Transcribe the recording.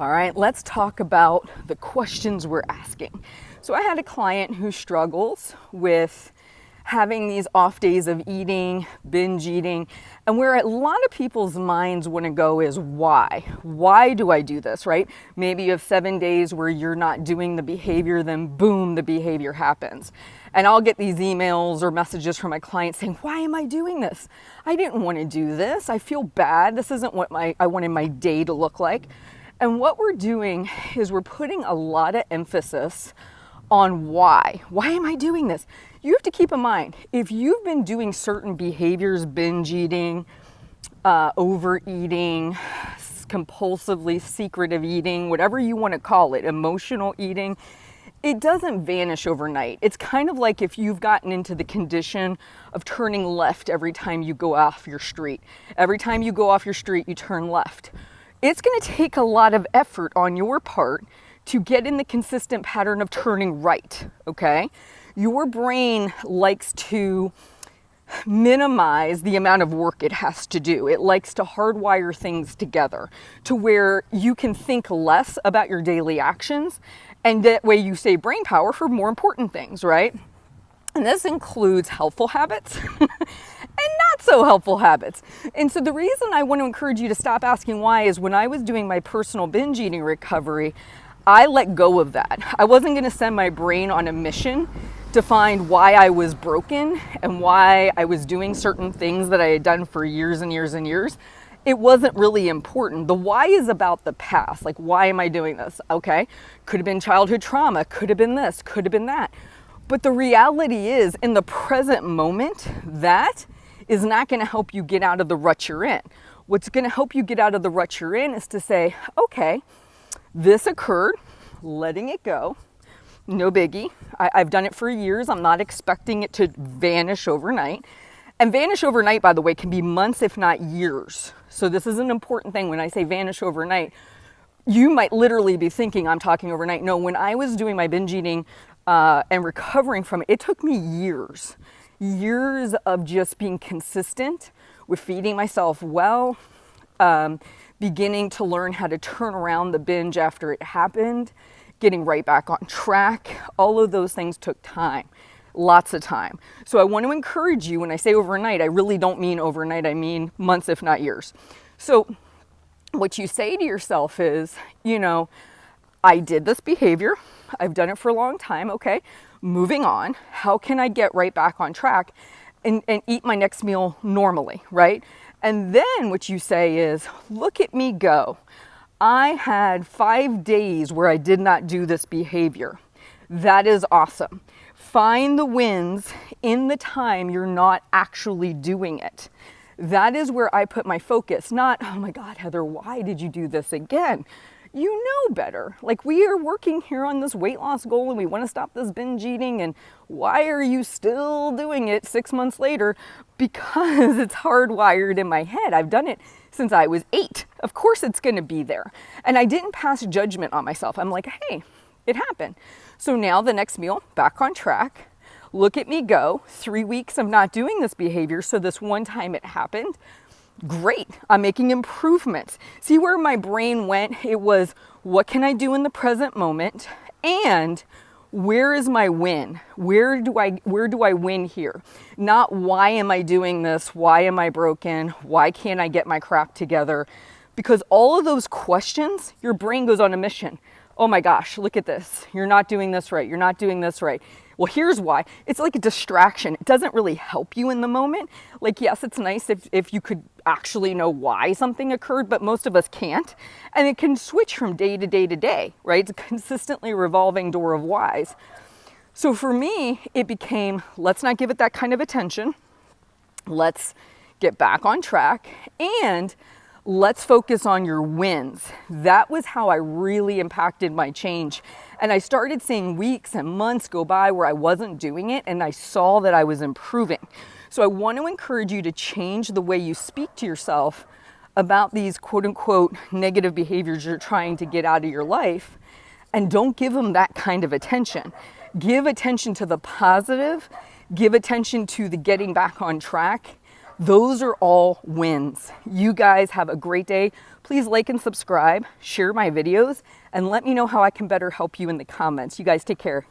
All right, let's talk about the questions we're asking. So I had a client who struggles with having these off days of eating, binge eating, and where a lot of people's minds want to go is why? Why do I do this, right? Maybe you have 7 days where you're not doing the behavior, then boom, the behavior happens. And I'll get these emails or messages from my clients saying, why am I doing this? I didn't want to do this. I feel bad. This isn't what I wanted my day to look like. And what we're doing is we're putting a lot of emphasis on why. Why am I doing this? You have to keep in mind, if you've been doing certain behaviors, binge eating, overeating, compulsively secretive eating, whatever you want to call it, emotional eating, it doesn't vanish overnight. It's kind of like if you've gotten into the condition of turning left every time you go off your street. Every time you go off your street, you turn left. It's going to take a lot of effort on your part to get in the consistent pattern of turning right, okay? Your brain likes to minimize the amount of work it has to do. It likes to hardwire things together to where you can think less about your daily actions, and that way you save brain power for more important things, right? And this includes helpful habits and not so helpful habits. And so the reason I want to encourage you to stop asking why is when I was doing my personal binge eating recovery, I let go of that. I wasn't going to send my brain on a mission to find why I was broken and why I was doing certain things that I had done for years and years and years. It wasn't really important. The why is about the past. Like, why am I doing this? Okay, could have been childhood trauma, could have been this, could have been that. But the reality is, in the present moment, that is not going to help you get out of the rut you're in. What's going to help you get out of the rut you're in is to say, okay, this occurred, letting it go, no biggie. I've done it for years. I'm not expecting it to vanish overnight. And vanish overnight, by the way, can be months, if not years. So this is an important thing. When I say vanish overnight, you might literally be thinking I'm talking overnight. No, when I was doing my binge eating and recovering from it, it took me years of just being consistent with feeding myself well, beginning to learn how to turn around the binge after it happened, getting right back on track. All of those things took time, lots of time. So I want to encourage you, when I say overnight, I really don't mean overnight, I mean months, if not years. So what you say to yourself is, I did this behavior, I've done it for a long time, okay, moving on, how can I get right back on track and eat my next meal normally, right? And then what you say is, look at me go. I had 5 days where I did not do this behavior. That is awesome. Find the wins in the time you're not actually doing it. That is where I put my focus, not, oh my God, Heather, why did you do this again? You know better. Like, we are working here on this weight loss goal and we want to stop this binge eating, and why are you still doing it 6 months later? Because it's hardwired in my head. I've done it since I was 8. Of course it's going to be there. And I didn't pass judgment on myself. I'm like, hey, it happened. So now the next meal, back on track. Look at me go. 3 weeks of not doing this behavior. So this one time it happened. Great, I'm making improvements. See where my brain went? It was, what can I do in the present moment? And where is my win? Where do I win here? Not why am I doing this? Why am I broken? Why can't I get my crap together? Because all of those questions, your brain goes on a mission. Oh my gosh, look at this. You're not doing this right. You're not doing this right. Well, here's why. It's like a distraction. It doesn't really help you in the moment. Like, yes, it's nice if you could actually know why something occurred, but most of us can't. And it can switch from day to day to day, right? It's a consistently revolving door of whys. So for me, it became, let's not give it that kind of attention. Let's get back on track and let's focus on your wins. That was how I really impacted my change. And I started seeing weeks and months go by where I wasn't doing it, and I saw that I was improving. So I want to encourage you to change the way you speak to yourself about these quote unquote negative behaviors you're trying to get out of your life, and don't give them that kind of attention. Give attention to the positive, give attention to the getting back on track. Those are all wins. You guys have a great day. Please like and subscribe, share my videos, and let me know how I can better help you in the comments. You guys take care.